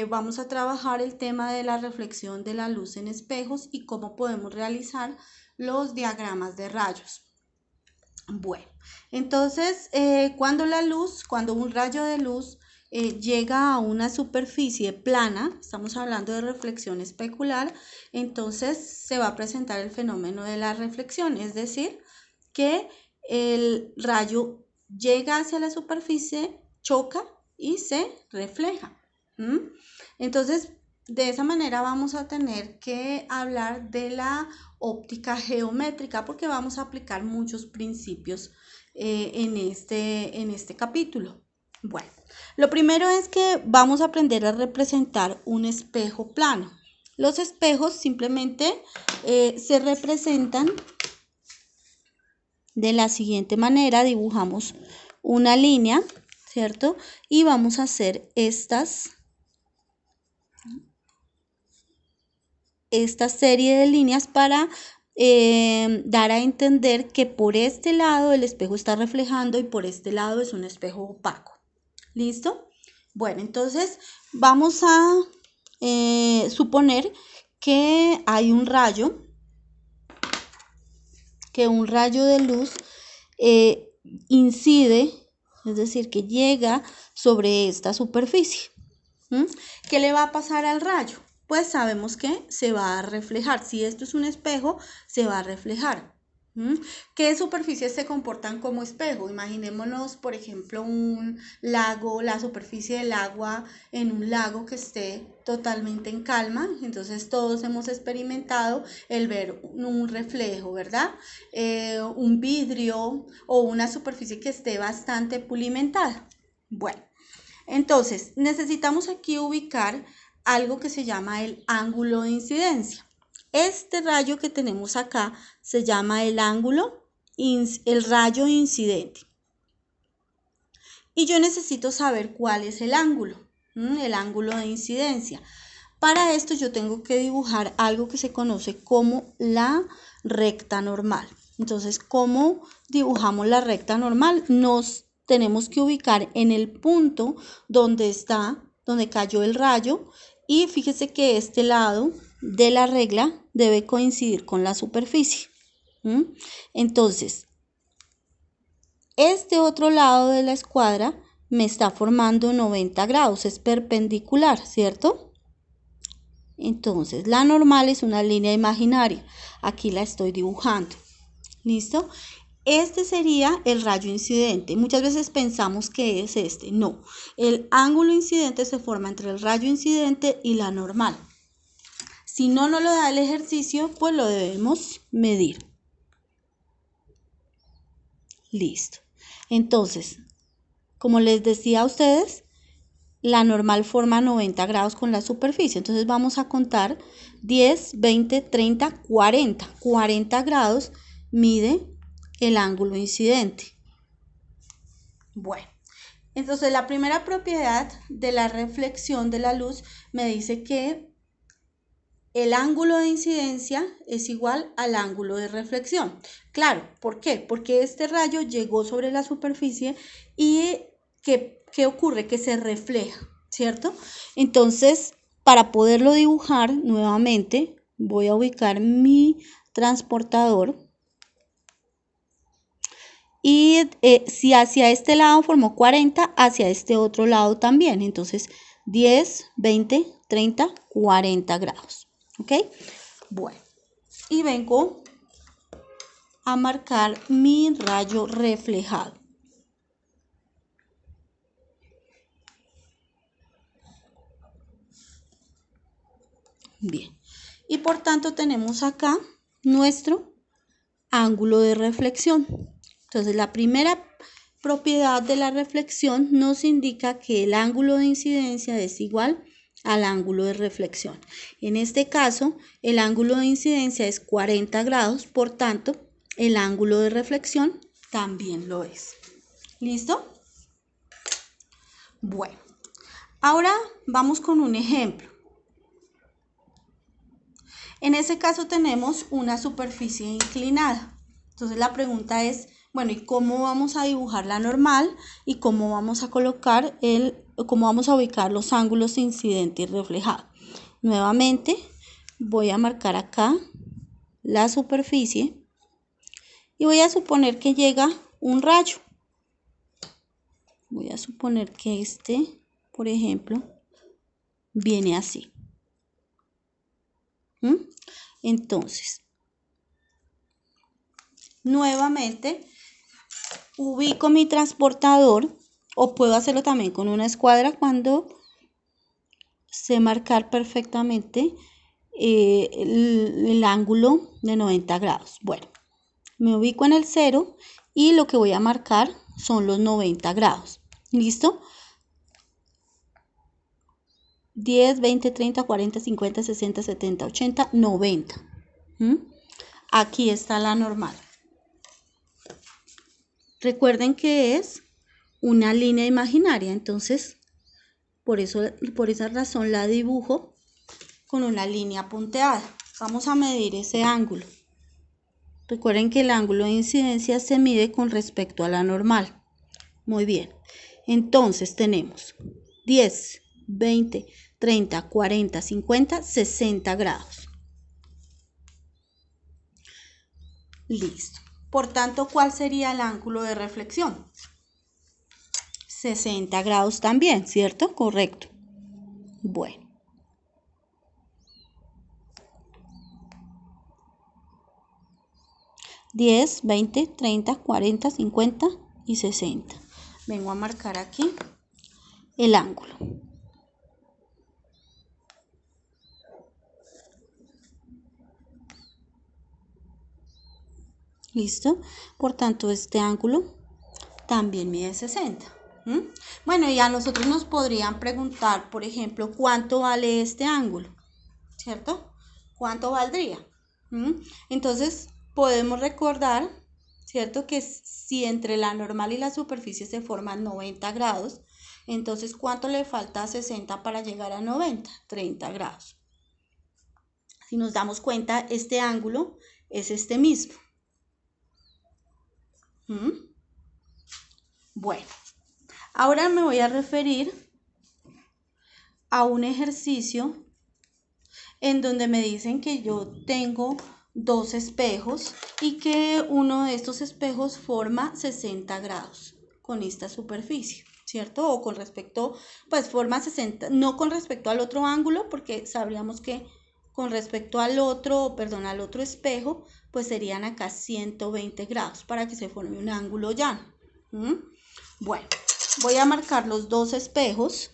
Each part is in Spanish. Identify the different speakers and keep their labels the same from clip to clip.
Speaker 1: vamos a trabajar el tema de la reflexión de la luz en espejos y cómo podemos realizar los diagramas de rayos. Bueno, entonces cuando un rayo de luz llega a una superficie plana, estamos hablando de reflexión especular, entonces se va a presentar el fenómeno de la reflexión, es decir, que el rayo llega hacia la superficie, choca y se refleja. Entonces, de esa manera vamos a tener que hablar de la óptica geométrica porque vamos a aplicar muchos principios en este capítulo. Bueno, lo primero es que vamos a aprender a representar un espejo plano. Los espejos simplemente se representan de la siguiente manera. Dibujamos una línea, ¿cierto? Y vamos a hacer esta serie de líneas para dar a entender que por este lado el espejo está reflejando y por este lado es un espejo opaco. ¿Listo? Bueno, entonces vamos a suponer que hay un rayo de luz incide, es decir, que llega sobre esta superficie. ¿Qué le va a pasar al rayo? Pues sabemos que se va a reflejar. Si esto es un espejo, se va a reflejar. ¿Qué superficies se comportan como espejo? Imaginémonos, por ejemplo, un lago, la superficie del agua en un lago que esté totalmente en calma. Entonces todos hemos experimentado el ver un reflejo, ¿verdad? Un vidrio o una superficie que esté bastante pulimentada. Bueno, entonces necesitamos aquí ubicar algo que se llama el ángulo de incidencia. Este rayo que tenemos acá se llama el rayo incidente. Y yo necesito saber cuál es el ángulo de incidencia. Para esto yo tengo que dibujar algo que se conoce como la recta normal. Entonces, ¿cómo dibujamos la recta normal? Nos tenemos que ubicar en el punto donde cayó el rayo y fíjese que este lado de la regla debe coincidir con la superficie. Entonces, este otro lado de la escuadra me está formando 90 grados, es perpendicular, ¿cierto? Entonces, la normal es una línea imaginaria. Aquí la estoy dibujando. ¿Listo? Este sería el rayo incidente. Muchas veces pensamos que es este. No, el ángulo incidente se forma entre el rayo incidente y la normal. Si no nos lo da el ejercicio, pues lo debemos medir. Listo. Entonces, como les decía a ustedes, la normal forma 90 grados con la superficie. Entonces vamos a contar 10, 20, 30, 40. 40 grados mide el ángulo incidente. Bueno, entonces la primera propiedad de la reflexión de la luz me dice que el ángulo de incidencia es igual al ángulo de reflexión. Claro, ¿por qué? Porque este rayo llegó sobre la superficie y ¿qué ocurre? Que se refleja, ¿cierto? Entonces, para poderlo dibujar nuevamente, voy a ubicar mi transportador. Y si hacia este lado formó 40, hacia este otro lado también. Entonces, 10, 20, 30, 40 grados. ¿Ok? Bueno, y vengo a marcar mi rayo reflejado. Bien, y por tanto tenemos acá nuestro ángulo de reflexión. Entonces, la primera propiedad de la reflexión nos indica que el ángulo de incidencia es igual al ángulo de reflexión. En este caso, el ángulo de incidencia es 40 grados, por tanto, el ángulo de reflexión también lo es. ¿Listo? Bueno, ahora vamos con un ejemplo. En ese caso tenemos una superficie inclinada. Entonces la pregunta es, bueno, ¿y cómo vamos a dibujar la normal? ¿Y cómo vamos a colocar el cómo vamos a ubicar los ángulos incidente y reflejado. Nuevamente voy a marcar acá la superficie y voy a suponer que llega un rayo. Voy a suponer que este, por ejemplo, viene así. Entonces, nuevamente ubico mi transportador, o puedo hacerlo también con una escuadra cuando sé marcar perfectamente el ángulo de 90 grados. Bueno, me ubico en el 0 y lo que voy a marcar son los 90 grados. ¿Listo? 10, 20, 30, 40, 50, 60, 70, 80, 90. Aquí está la normal. Recuerden que es una línea imaginaria, entonces por esa razón la dibujo con una línea punteada. Vamos a medir ese ángulo. Recuerden que el ángulo de incidencia se mide con respecto a la normal. Muy bien. Entonces tenemos 10, 20, 30, 40, 50, 60 grados. Listo. Por tanto, ¿cuál sería el ángulo de reflexión? 60 grados también, ¿cierto? Correcto. Bueno. $10, 20, 30, 40, 50 y 60. Vengo a marcar aquí el ángulo. ¿Listo? Por tanto, este ángulo también mide 60. Bueno, y a nosotros nos podrían preguntar, por ejemplo, ¿cuánto vale este ángulo? ¿Cierto? ¿Cuánto valdría? Entonces, podemos recordar, ¿cierto? Que si entre la normal y la superficie se forman 90 grados, entonces, ¿cuánto le falta a 60 para llegar a 90? 30 grados. Si nos damos cuenta, este ángulo es este mismo. Bueno, ahora me voy a referir a un ejercicio en donde me dicen que yo tengo dos espejos y que uno de estos espejos forma 60 grados con esta superficie, ¿cierto? O con respecto, pues forma 60, no con respecto al otro ángulo, porque sabríamos que con respecto al otro espejo, pues serían acá 120 grados para que se forme un ángulo llano. Bueno, voy a marcar los dos espejos.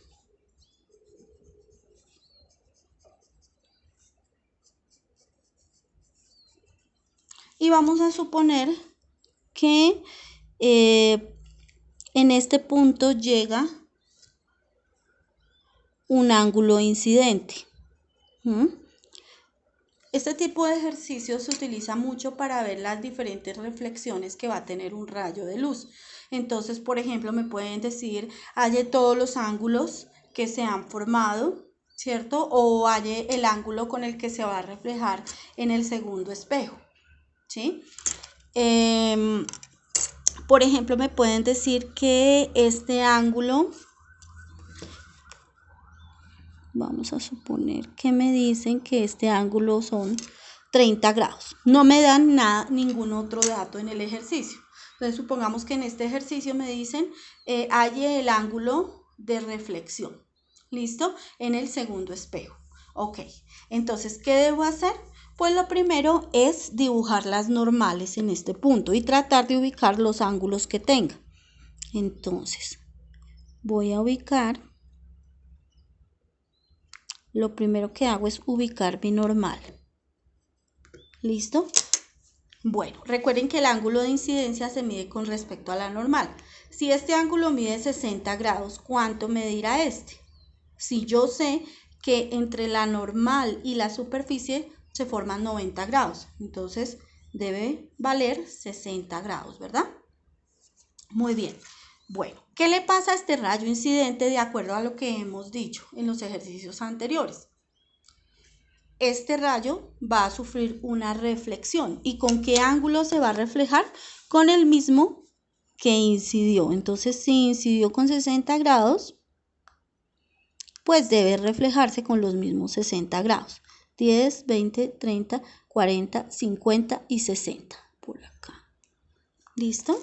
Speaker 1: Y vamos a suponer que en este punto llega un ángulo incidente. Este tipo de ejercicio se utiliza mucho para ver las diferentes reflexiones que va a tener un rayo de luz. Entonces, por ejemplo, me pueden decir, halle todos los ángulos que se han formado, ¿cierto? O halle el ángulo con el que se va a reflejar en el segundo espejo, ¿sí? Por ejemplo, me pueden decir que este ángulo, vamos a suponer que me dicen que este ángulo son 30 grados. No me dan nada, ningún otro dato en el ejercicio. Entonces, supongamos que en este ejercicio me dicen, halle el ángulo de reflexión. ¿Listo? En el segundo espejo. Ok. Entonces, ¿qué debo hacer? Pues lo primero es dibujar las normales en este punto y tratar de ubicar los ángulos que tenga. Entonces, voy a ubicar. Lo primero que hago es ubicar mi normal. ¿Listo? Bueno, recuerden que el ángulo de incidencia se mide con respecto a la normal. Si este ángulo mide 60 grados, ¿cuánto medirá este? Si yo sé que entre la normal y la superficie se forman 90 grados, entonces debe valer 60 grados, ¿verdad? Muy bien. Bueno, ¿qué le pasa a este rayo incidente de acuerdo a lo que hemos dicho en los ejercicios anteriores? Este rayo va a sufrir una reflexión. ¿Y con qué ángulo se va a reflejar? Con el mismo que incidió. Entonces, si incidió con 60 grados, pues debe reflejarse con los mismos 60 grados. 10, 20, 30, 40, 50 y 60 por acá. ¿Listo?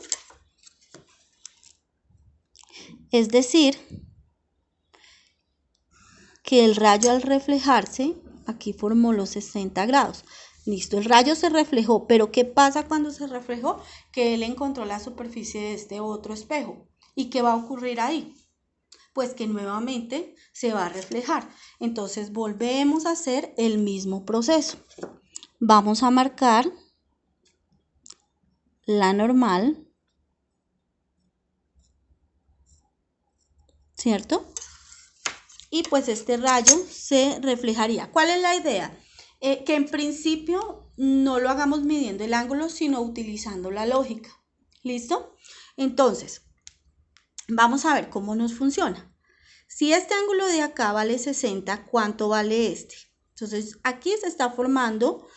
Speaker 1: Es decir, que el rayo al reflejarse, aquí formó los 60 grados. Listo, el rayo se reflejó, pero ¿qué pasa cuando se reflejó? Que él encontró la superficie de este otro espejo. ¿Y qué va a ocurrir ahí? Pues que nuevamente se va a reflejar. Entonces volvemos a hacer el mismo proceso. Vamos a marcar la normal, ¿cierto? Y pues este rayo se reflejaría. ¿Cuál es la idea? Que en principio no lo hagamos midiendo el ángulo, sino utilizando la lógica. ¿Listo? Entonces, vamos a ver cómo nos funciona. Si este ángulo de acá vale 60, ¿cuánto vale este? Entonces, aquí se está formando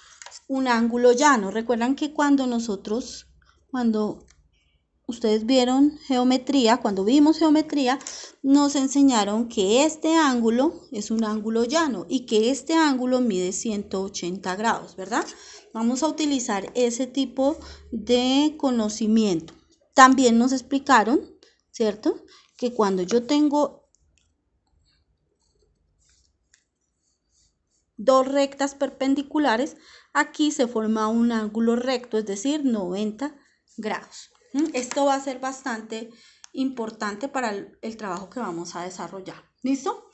Speaker 1: un ángulo llano. Recuerdan que cuando ustedes vieron geometría, cuando vimos geometría, nos enseñaron que este ángulo es un ángulo llano y que este ángulo mide 180 grados, ¿verdad? Vamos a utilizar ese tipo de conocimiento. También nos explicaron, ¿cierto? Que cuando yo tengo dos rectas perpendiculares, aquí se forma un ángulo recto, es decir, 90 grados. Esto va a ser bastante importante para el trabajo que vamos a desarrollar. ¿Listo?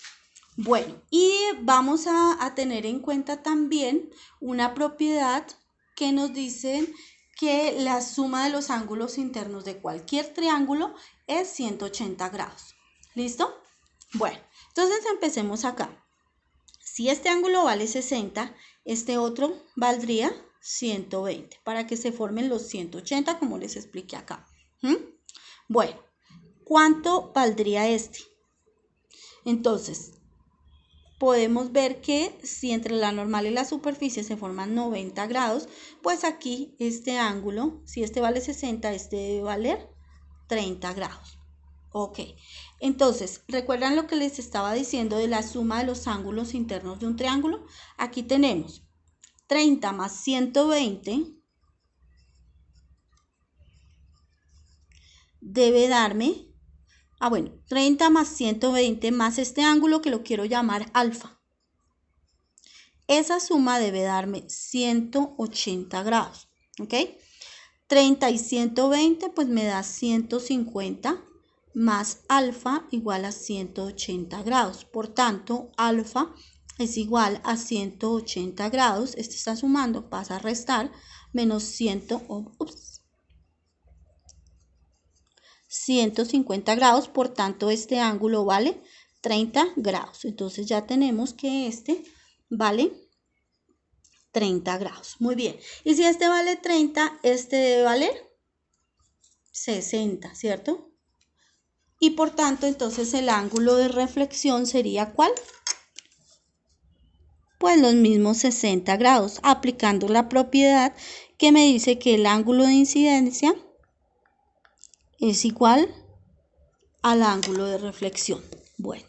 Speaker 1: Bueno, y vamos a tener en cuenta también una propiedad que nos dice que la suma de los ángulos internos de cualquier triángulo es 180 grados. ¿Listo? Bueno, entonces empecemos acá. Si este ángulo vale 60, este otro valdría 120 para que se formen los 180 como les expliqué acá. Bueno, ¿cuánto valdría este? Entonces, podemos ver que si entre la normal y la superficie se forman 90 grados, pues aquí este ángulo, si este vale 60, este debe valer 30 grados. Ok, entonces, ¿recuerdan lo que les estaba diciendo de la suma de los ángulos internos de un triángulo? Aquí tenemos 30 más 120 debe darme, 30 más 120 más este ángulo que lo quiero llamar alfa. Esa suma debe darme 180 grados, ¿ok? 30 y 120 pues me da 150 más alfa igual a 180 grados. Por tanto, alfa es igual a 180 grados. Este está sumando, pasa a restar, menos 150 grados. Por tanto, este ángulo vale 30 grados. Entonces ya tenemos que este vale 30 grados. Muy bien. Y si este vale 30, este debe valer 60, ¿cierto? Y por tanto, entonces el ángulo de reflexión sería ¿cuál? Pues los mismos 60 grados, aplicando la propiedad que me dice que el ángulo de incidencia es igual al ángulo de reflexión. Bueno.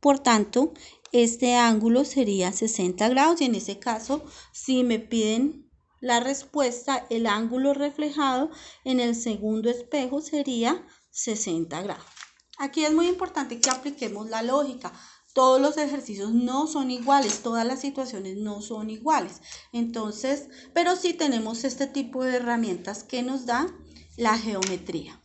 Speaker 1: Por tanto, este ángulo sería 60 grados y en ese caso, si me piden la respuesta, el ángulo reflejado en el segundo espejo sería 60 grados. Aquí es muy importante que apliquemos la lógica. Todos los ejercicios no son iguales, todas las situaciones no son iguales. Entonces, pero sí tenemos este tipo de herramientas que nos da la geometría.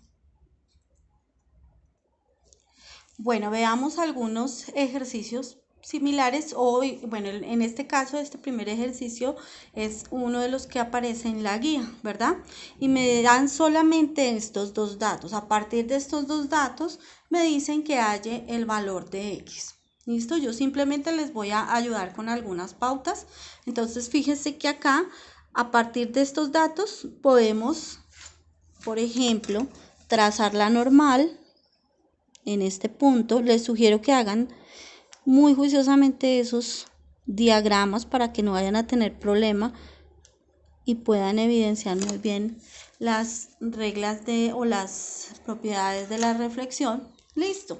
Speaker 1: Bueno, veamos algunos ejercicios similares bueno, en este caso este primer ejercicio es uno de los que aparece en la guía, ¿verdad? Y me dan solamente estos dos datos. A partir de estos dos datos me dicen que halle el valor de X. ¿Listo? Yo simplemente les voy a ayudar con algunas pautas. Entonces, fíjense que acá, a partir de estos datos, podemos, por ejemplo, trazar la normal. En este punto les sugiero que hagan muy juiciosamente esos diagramas para que no vayan a tener problema y puedan evidenciar muy bien las reglas o las propiedades de la reflexión. Listo.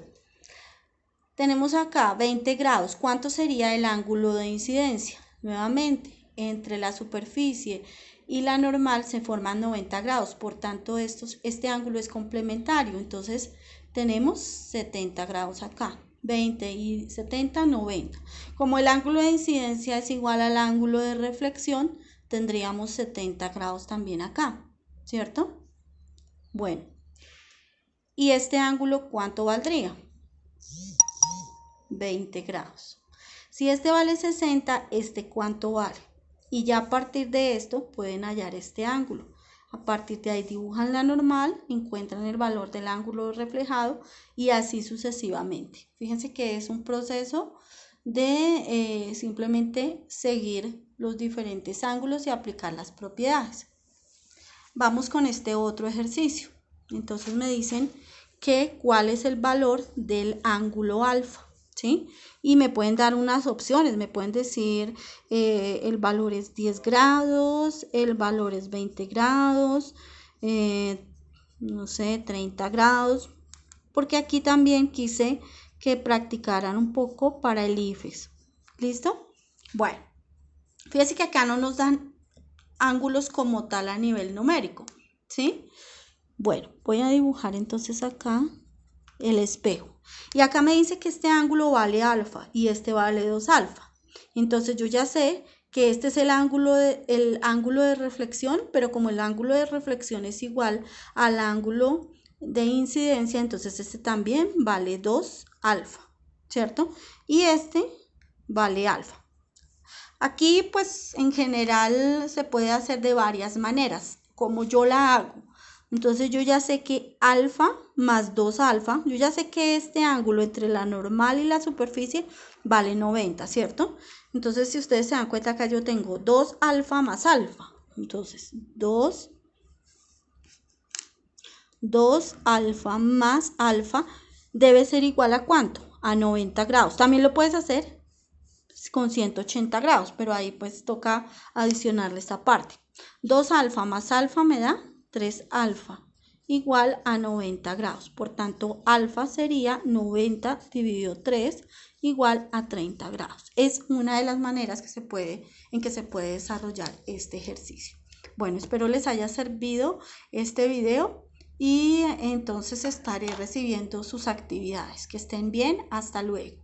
Speaker 1: Tenemos acá 20 grados. ¿Cuánto sería el ángulo de incidencia? Nuevamente, entre la superficie y la normal se forman 90 grados. Por tanto, este ángulo es complementario. Entonces, tenemos 70 grados acá. 20 y 70, 90. Como el ángulo de incidencia es igual al ángulo de reflexión, tendríamos 70 grados también acá, ¿cierto? Bueno, ¿y este ángulo cuánto valdría? 20 grados. Si este vale 60, ¿este cuánto vale? Y ya a partir de esto pueden hallar este ángulo. A partir de ahí dibujan la normal, encuentran el valor del ángulo reflejado y así sucesivamente. Fíjense que es un proceso de simplemente seguir los diferentes ángulos y aplicar las propiedades. Vamos con este otro ejercicio. Entonces me dicen que cuál es el valor del ángulo alfa, ¿sí? Y me pueden dar unas opciones, me pueden decir el valor es 10 grados, el valor es 20 grados, no sé, 30 grados, porque aquí también quise que practicaran un poco para el IFES. ¿Listo? Bueno, fíjense que acá no nos dan ángulos como tal a nivel numérico, ¿sí? Bueno, voy a dibujar entonces acá el espejo. Y acá me dice que este ángulo vale alfa y este vale 2 alfa. Entonces yo ya sé que este es el ángulo de reflexión, pero como el ángulo de reflexión es igual al ángulo de incidencia, entonces este también vale 2 alfa, ¿cierto? Y este vale alfa. Aquí pues en general se puede hacer de varias maneras, como yo la hago. Entonces yo ya sé que alfa más 2 alfa, yo ya sé que este ángulo entre la normal y la superficie vale 90, ¿cierto? Entonces si ustedes se dan cuenta acá yo tengo 2 alfa más alfa. Entonces 2 alfa más alfa debe ser igual a ¿cuánto? A 90 grados. También lo puedes hacer con 180 grados, pero ahí pues toca adicionarle esta parte. 2 alfa más alfa me da 3 alfa igual a 90 grados. Por tanto, alfa sería 90 dividido 3 igual a 30 grados. Es una de las maneras en que se puede desarrollar este ejercicio. Bueno, espero les haya servido este video y entonces estaré recibiendo sus actividades. Que estén bien, hasta luego.